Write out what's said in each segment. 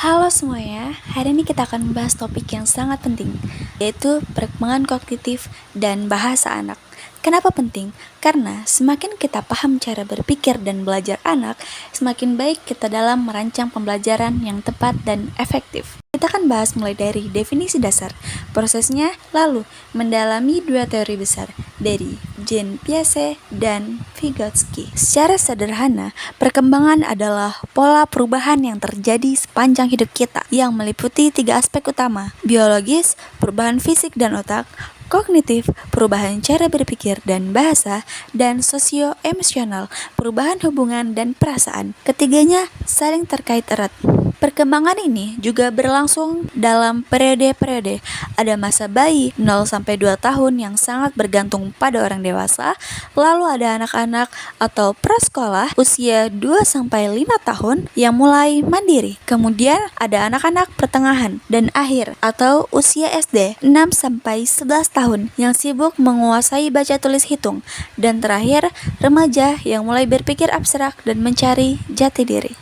Halo semuanya, hari ini kita akan membahas topik yang sangat penting, yaitu perkembangan kognitif dan bahasa anak. Kenapa penting? Karena semakin kita paham cara berpikir dan belajar anak, semakin baik kita dalam merancang pembelajaran yang tepat dan efektif. Kita akan bahas mulai dari definisi dasar, prosesnya, lalu mendalami dua teori besar, dari Jean Piaget dan Vygotsky. Secara sederhana, perkembangan adalah pola perubahan yang terjadi sepanjang hidup kita, yang meliputi tiga aspek utama: biologis, perubahan fisik dan otak; kognitif, perubahan cara berpikir dan bahasa; dan sosio-emosional, perubahan hubungan dan perasaan. Ketiganya saling terkait erat. Perkembangan ini juga berlangsung dalam periode-periode. Ada masa bayi 0-2 tahun yang sangat bergantung pada orang dewasa, lalu ada anak-anak atau prasekolah usia 2-5 tahun yang mulai mandiri. Kemudian ada anak-anak pertengahan dan akhir atau usia SD 6-11 tahun yang sibuk menguasai baca tulis hitung, dan terakhir remaja yang mulai berpikir abstrak dan mencari jati diri.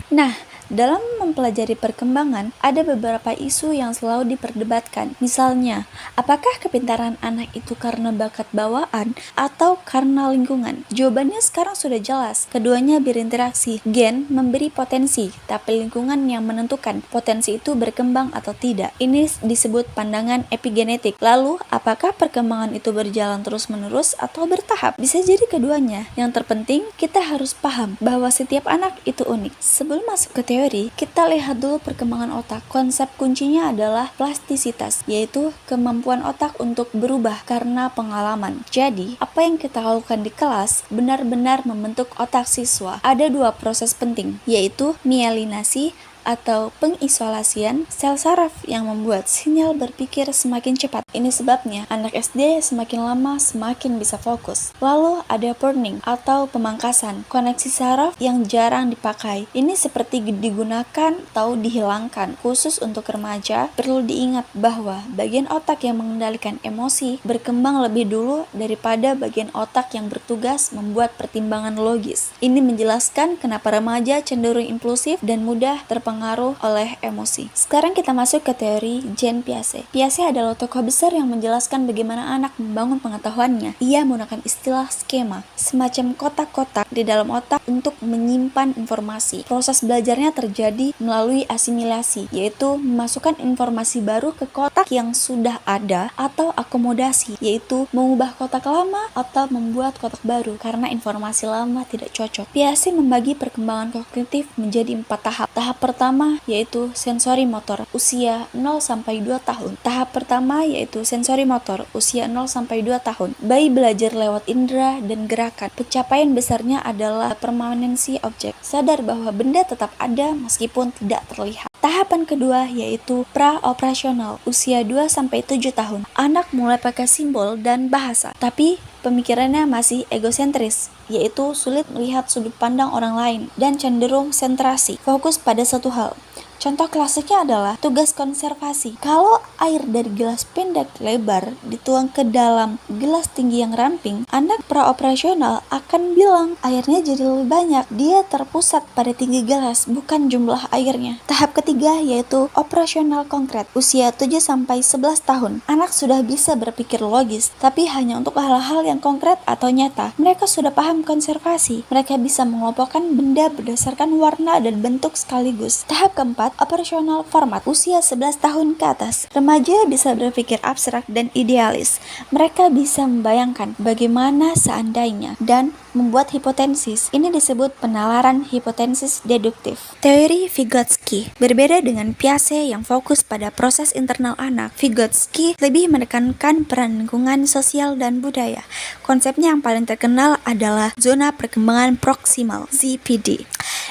Dalam mempelajari perkembangan, ada beberapa isu yang selalu diperdebatkan. Misalnya, apakah kepintaran anak itu karena bakat bawaan atau karena lingkungan? Jawabannya sekarang sudah jelas. Keduanya berinteraksi. Gen memberi potensi, tapi lingkungan yang menentukan potensi itu berkembang atau tidak. Ini disebut pandangan epigenetik. Lalu, apakah perkembangan itu berjalan terus-menerus atau bertahap? Bisa jadi keduanya. Yang terpenting, kita harus paham bahwa setiap anak itu unik. Sebelum masuk ke teori, kita lihat dulu perkembangan otak. Konsep kuncinya adalah plastisitas, yaitu kemampuan otak untuk berubah karena pengalaman. Jadi, apa yang kita lakukan di kelas benar-benar membentuk otak siswa. Ada dua proses penting, yaitu mielinasi atau pengisolasian sel saraf yang membuat sinyal berpikir semakin cepat. Ini sebabnya anak SD semakin lama semakin bisa fokus. Lalu ada pruning atau pemangkasan koneksi saraf yang jarang dipakai. Ini seperti digunakan atau dihilangkan. Khusus untuk remaja, perlu diingat bahwa bagian otak yang mengendalikan emosi berkembang lebih dulu daripada bagian otak yang bertugas membuat pertimbangan logis. Ini menjelaskan kenapa remaja cenderung impulsif dan mudah terpengaruh oleh emosi. Sekarang kita masuk ke teori Jean Piaget. Piaget adalah tokoh besar yang menjelaskan bagaimana anak membangun pengetahuannya. Ia menggunakan istilah skema, semacam kotak-kotak di dalam otak untuk menyimpan informasi. Proses belajarnya terjadi melalui asimilasi, yaitu memasukkan informasi baru ke kotak yang sudah ada, atau akomodasi, yaitu mengubah kotak lama atau membuat kotak baru karena informasi lama tidak cocok. Piaget membagi perkembangan kognitif menjadi 4 tahap. Tahap pertama yaitu sensori motor usia 0-2 tahun. Tahap pertama yaitu sensori motor usia 0-2 tahun. Bayi belajar lewat indera dan gerakan. Pencapaian besarnya adalah permanensi objek. Sadar bahwa benda tetap ada meskipun tidak terlihat. Tahapan kedua yaitu pra-operasional usia 2-7 tahun. Anak mulai pakai simbol dan bahasa, tapi pemikirannya masih egosentris, yaitu sulit melihat sudut pandang orang lain dan cenderung sentrasi, fokus pada satu hal. Contoh klasiknya adalah tugas konservasi. Kalau air dari gelas pendek lebar dituang ke dalam gelas tinggi yang ramping, anak praoperasional akan bilang airnya jadi lebih banyak. Dia terpusat pada tinggi gelas, bukan jumlah airnya. Tahap ketiga yaitu operasional konkret. Usia 7-11 tahun. Anak sudah bisa berpikir logis, tapi hanya untuk hal-hal yang konkret atau nyata. Mereka sudah paham konservasi. Mereka bisa mengelompokkan benda berdasarkan warna dan bentuk sekaligus. Tahap keempat, operasional format. Usia 11 tahun ke atas. Remaja bisa berpikir abstrak dan idealis. Mereka bisa membayangkan bagaimana seandainya dan membuat hipotesis. Ini disebut penalaran hipotesis deduktif. Teori Vygotsky berbeda dengan Piaget yang fokus pada proses internal anak. Vygotsky lebih menekankan peran lingkungan sosial dan budaya. Konsepnya yang paling terkenal adalah zona perkembangan proksimal, ZPD.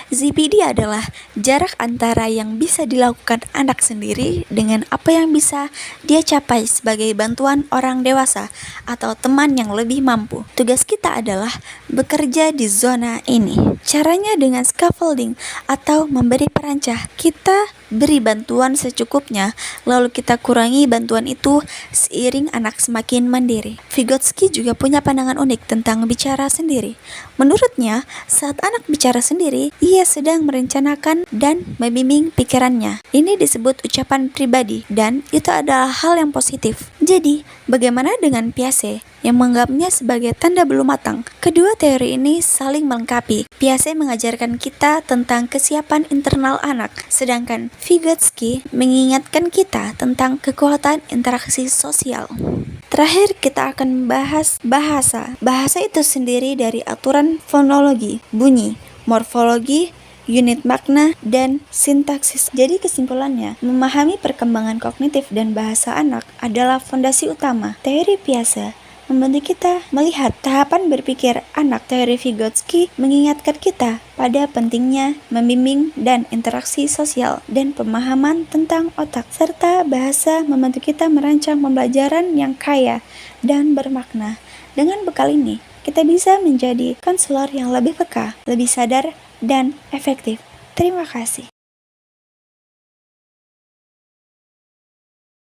ZPD adalah jarak antara yang bisa dilakukan anak sendiri dengan apa yang bisa dia capai sebagai bantuan orang dewasa atau teman yang lebih mampu. Tugas kita adalah bekerja di zona ini. Caranya dengan scaffolding atau memberi perancah. Kita beri bantuan secukupnya, lalu kita kurangi bantuan itu seiring anak semakin mandiri. Vygotsky juga punya pandangan unik tentang bicara sendiri. Menurutnya, saat anak bicara sendiri, ia sedang merencanakan dan membimbing pikirannya. Ini disebut ucapan pribadi, dan itu adalah hal yang positif. Jadi, bagaimana dengan Piaget yang menganggapnya sebagai tanda belum matang? Kedua teori ini saling melengkapi. Piaget mengajarkan kita tentang kesiapan internal anak, sedangkan Vygotsky mengingatkan kita tentang kekuatan interaksi sosial. Terakhir, kita akan membahas bahasa. Bahasa itu sendiri dari aturan fonologi, bunyi, morfologi, unit makna, dan sintaksis. Jadi kesimpulannya, memahami perkembangan kognitif dan bahasa anak adalah fondasi utama. Teori Piaget membantu kita melihat tahapan berpikir anak. Teori Vygotsky mengingatkan kita pada pentingnya membimbing dan interaksi sosial dan pemahaman tentang otak, serta bahasa membantu kita merancang pembelajaran yang kaya dan bermakna. Dengan bekal ini, kita bisa menjadi konselor yang lebih peka, lebih sadar, dan efektif. Terima kasih.